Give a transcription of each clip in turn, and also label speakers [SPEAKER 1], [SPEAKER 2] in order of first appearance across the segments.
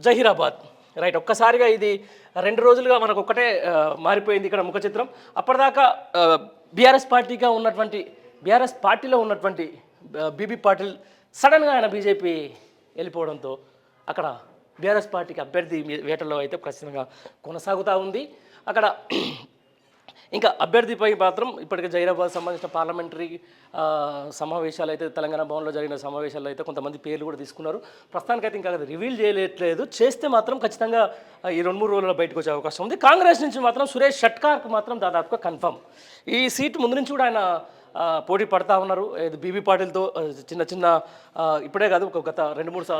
[SPEAKER 1] Zaheerabad right. ఒక్కసారిగా ఇది 2 రోజులుగా మనకు ఒక్కటే మారిపోయింది ఇక్కడ ముఖ చిత్రం. అప్పటిదాకా బీఆర్ఎస్ పార్టీలో ఉన్నటువంటి బీబీ పాటిల్ సడన్గా ఆయన బీజేపీ వెళ్ళిపోవడంతో అక్కడ బీఆర్ఎస్ పార్టీకి అభ్యర్థి వేటలో అయితే ఖచ్చితంగా కొనసాగుతూ ఉంది. అక్కడ ఇంకా అభ్యర్థిపై మాత్రం ఇప్పటికే జహీరాబాద్ సంబంధించిన పార్లమెంటరీ సమావేశాలు అయితే తెలంగాణ భవన్లో జరిగిన సమావేశాల్లో అయితే కొంతమంది పేర్లు కూడా తీసుకున్నారు. ప్రస్తుతానికైతే ఇంకా అది రివీల్ చేయలేదు. చేస్తే మాత్రం ఖచ్చితంగా ఈ 2-3 రోజుల్లో బయటకు వచ్చే అవకాశం ఉంది. కాంగ్రెస్ నుంచి మాత్రం సురేష్ షట్కార్కు మాత్రం దాదాపుగా కన్ఫర్మ్. ఈ సీటు ముందు నుంచి కూడా ఆయన పోటీ పడతా ఉన్నారు. బీబీ పాటిల్తో చిన్న ఇప్పుడే కాదు గత 2-3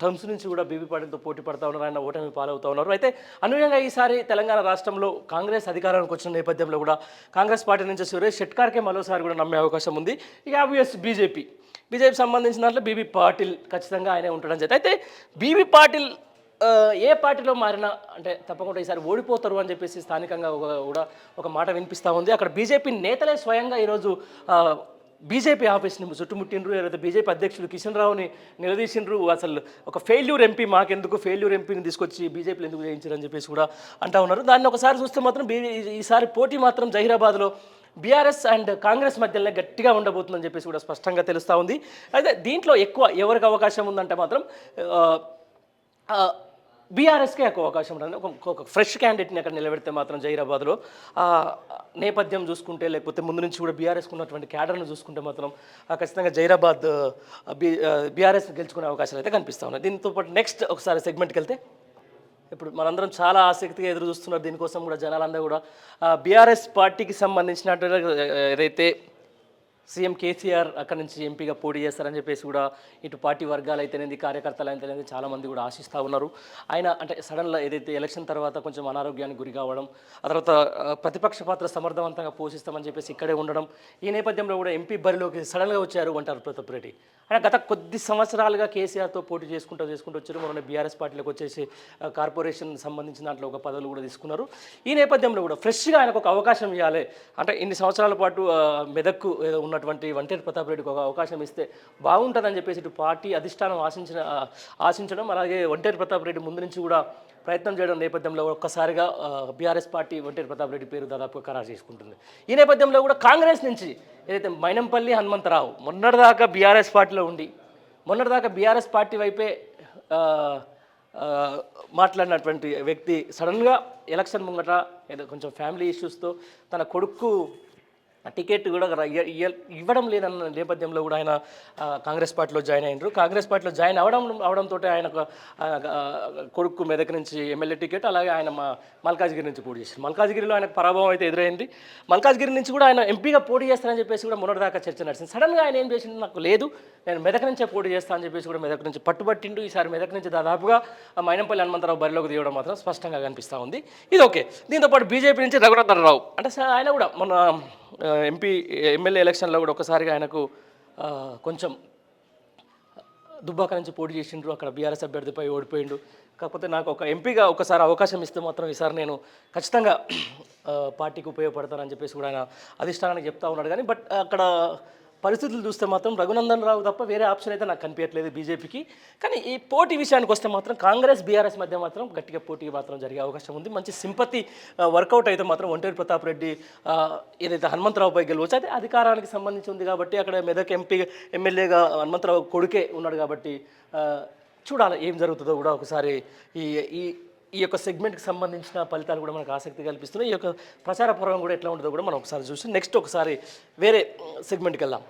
[SPEAKER 1] టర్మ్స్ నుంచి కూడా బీబీ పాటిల్తో పోటీ పడతా ఉన్నారు. ఆయన ఓటమి పాలవుతూ ఉన్నారు. అయితే అనూహ్యంగా ఈసారి తెలంగాణ రాష్ట్రంలో కాంగ్రెస్ అధికారానికి వచ్చిన నేపథ్యంలో కూడా కాంగ్రెస్ పార్టీ నుంచి సురేష్ షట్కార్కే మరోసారి కూడా నమ్మే అవకాశం ఉంది. ఇక ఆబ్వియస్ బీజేపీ సంబంధించిన దాంట్లో బీబీ పాటిల్ ఖచ్చితంగా ఆయనే ఉంటాడని చెప్పి, అయితే బీబీ పాటిల్ ఏ పార్టీలో మారినా అంటే తప్పకుండా ఈసారి ఓడిపోతారు అని చెప్పేసి స్థానికంగా కూడా ఒక మాట వినిపిస్తూ ఉంది. అక్కడ బీజేపీ నేతలే స్వయంగా ఈరోజు బీజేపీ ఆఫీస్ని చుట్టుముట్టిండ్రు. ఏదైతే బీజేపీ అధ్యక్షుడు కిషన్ రావుని నిలదీసిండ్రు. అసలు ఒక ఫెయిల్యూర్ ఎంపీ మాకెందుకు, ఫెయిల్యూర్ ఎంపీని తీసుకొచ్చి బీజేపీలు ఎందుకు చేయించారని చెప్పేసి కూడా అంటూ ఉన్నారు. దాన్ని ఒకసారి చూస్తే మాత్రం ఈసారి పోటీ మాత్రం జహీరాబాద్లో బీఆర్ఎస్ అండ్ కాంగ్రెస్ మధ్యలో గట్టిగా ఉండబోతుందని చెప్పేసి కూడా స్పష్టంగా తెలుస్తూ ఉంది. అయితే దీంట్లో ఎక్కువ ఎవరికి అవకాశం ఉందంటే మాత్రం బీఆర్ఎస్కే ఎక్కువ అవకాశం ఉంటుంది. ఒక ఫ్రెష్ క్యాండిడేట్ని అక్కడ నిలబెడితే మాత్రం జహీరాబాద్లో నేపథ్యం చూసుకుంటే, లేకపోతే ముందు నుంచి కూడా బీఆర్ఎస్కి ఉన్నటువంటి క్యాడర్ను చూసుకుంటే మాత్రం ఖచ్చితంగా జహీరాబాద్ బీఆర్ఎస్ గెలుచుకునే అవకాశాలు అయితే కనిపిస్తూ ఉన్నాయి. దీంతో పాటు నెక్స్ట్ ఒకసారి సెగ్మెంట్కి వెళ్తే, ఇప్పుడు మనందరం చాలా ఆసక్తిగా ఎదురు చూస్తున్నారు. దీనికోసం కూడా జనాలందరూ కూడా బీఆర్ఎస్ పార్టీకి సంబంధించినట్టు ఏదైతే సీఎం కేసీఆర్ అక్కడి నుంచి ఎంపీగా పోటీ చేస్తారని చెప్పేసి కూడా ఇటు పార్టీ వర్గాలు అయితేనేది, కార్యకర్తలు అయితేనేది చాలామంది కూడా ఆశిస్తూ ఉన్నారు. ఆయన అంటే సడన్గా ఏదైతే ఎలక్షన్ తర్వాత కొంచెం అనారోగ్యానికి గురి కావడం, ఆ తర్వాత ప్రతిపక్ష పాత్ర సమర్థవంతంగా పోషిస్తామని చెప్పేసి ఇక్కడే ఉండడం, ఈ నేపథ్యంలో కూడా ఎంపీ బరిలోకి సడన్గా వచ్చారు అంటారు ప్రతాప్ రెడ్డి. ఆయన గత కొద్ది సంవత్సరాలుగా కేసీఆర్తో పోటీ చేసుకుంటూ వచ్చారు. మొన్న బీఆర్ఎస్ పార్టీలోకి వచ్చేసి కార్పొరేషన్ సంబంధించిన దాంట్లో ఒక పదవులు కూడా తీసుకున్నారు. ఈ నేపథ్యంలో కూడా ఫ్రెష్గా ఆయనకు ఒక అవకాశం ఇవ్వాలి. అంటే ఇన్ని సంవత్సరాల పాటు మెదక్కు ఉన్నటువంటి వంటేరు ప్రతాప్ రెడ్డికి ఒక అవకాశం ఇస్తే బాగుంటుందని చెప్పేసి ఇటు పార్టీ అధిష్టానం ఆశించడం, అలాగే వంటేరు ప్రతాప్ రెడ్డి ముందు నుంచి కూడా ప్రయత్నం చేయడం నేపథ్యంలో ఒక్కసారిగా బీఆర్ఎస్ పార్టీ వంటేరు ప్రతాప్ రెడ్డి పేరు దాదాపుగా ఖరారు చేసుకుంటుంది. ఈ నేపథ్యంలో కూడా కాంగ్రెస్ నుంచి ఏదైతే మైనంపల్లి హనుమంతరావు మొన్నటిదాకా బీఆర్ఎస్ పార్టీలో ఉండి బీఆర్ఎస్ పార్టీ వైపే మాట్లాడినటువంటి వ్యక్తి సడన్గా ఎలక్షన్ ముంగట ఏదో కొంచెం ఫ్యామిలీ ఇష్యూస్తో తన కొడుకు టికెట్ కూడా ఇవ్వడం లేదన్న నేపథ్యంలో కూడా ఆయన కాంగ్రెస్ పార్టీలో జాయిన్ అయినారు. కాంగ్రెస్ పార్టీలో జాయిన్ అవడంతో ఆయన కొడుకు మెదక్ నుంచి ఎమ్మెల్యే టికెట్, అలాగే ఆయన మల్కాజ్గిరి నుంచి పోటీ చేశారు. మల్కాజ్గిరిలో ఆయనకు పరాభవం అయితే ఎదురైంది. మల్కాజ్గిరి నుంచి కూడా ఆయన ఎంపీగా పోటీ చేస్తారని చెప్పేసి కూడా మొన్నటిదాకా చర్చ నడిచింది. సడన్గా ఆయన ఏం చేసింది, నాకు లేదు, నేను మెదక్ నుంచే పోటీ చేస్తానని చెప్పేసి కూడా మెదక్ నుంచి పట్టుబట్టిండు. ఈసారి మెదక్ నుంచి దాదాపుగా మైనంపల్లి హనుమంతరావు బరిలోకి తీయడం మాత్రం స్పష్టంగా కనిపిస్తూ ఉంది. ఇది ఓకే. దీంతోపాటు బీజేపీ నుంచి రఘునందన్ రావు అంటే ఆయన కూడా మన ఎమ్మెల్యే ఎలక్షన్లో కూడా ఒకసారిగా ఆయనకు కొంచెం దుబ్బాక నుంచి పోటీ చేసిండ్రు. అక్కడ బీఆర్ఎస్ అభ్యర్థిపై ఓడిపోయిండు. కాకపోతే నాకు ఒక ఎంపీగా ఒకసారి అవకాశం ఇస్తే మాత్రం ఈసారి నేను ఖచ్చితంగా పార్టీకి ఉపయోగపడతానని చెప్పేసి కూడా ఆయన అధిష్టానానికి చెప్తా ఉన్నాడు. కానీ బట్ అక్కడ పరిస్థితులు చూస్తే మాత్రం రఘునందన్ రావు తప్ప వేరే ఆప్షన్ అయితే నాకు కనిపించట్లేదు బీజేపీకి. కానీ ఈ పోటీ విషయానికి వస్తే మాత్రం కాంగ్రెస్ బీఆర్ఎస్ మధ్య మాత్రం గట్టిగా పోటీ మాత్రం జరిగే అవకాశం ఉంది. మంచి సింపతి వర్కౌట్ అయితే మాత్రం వంటేరు ప్రతాప్ రెడ్డి ఏదైతే హనుమంతరావుపై గెలవచ్చు, అయితే అధికారానికి సంబంధించి ఉంది కాబట్టి అక్కడ మెదక్ ఎమ్మెల్యేగా హనుమంతరావు కొడుకే ఉన్నాడు కాబట్టి చూడాలి ఏం జరుగుతుందో కూడా ఒకసారి. ఈ యొక్క సెగ్మెంట్కి సంబంధించిన ఫలితాలు కూడా మనకు ఆసక్తి కల్పిస్తున్నాయి. ఈ యొక్క ప్రచార పర్వం కూడా ఎట్లా ఉంటుందో కూడా మనం ఒకసారి చూసి నెక్స్ట్ ఒకసారి వేరే సెగ్మెంట్కి వెళ్దాం.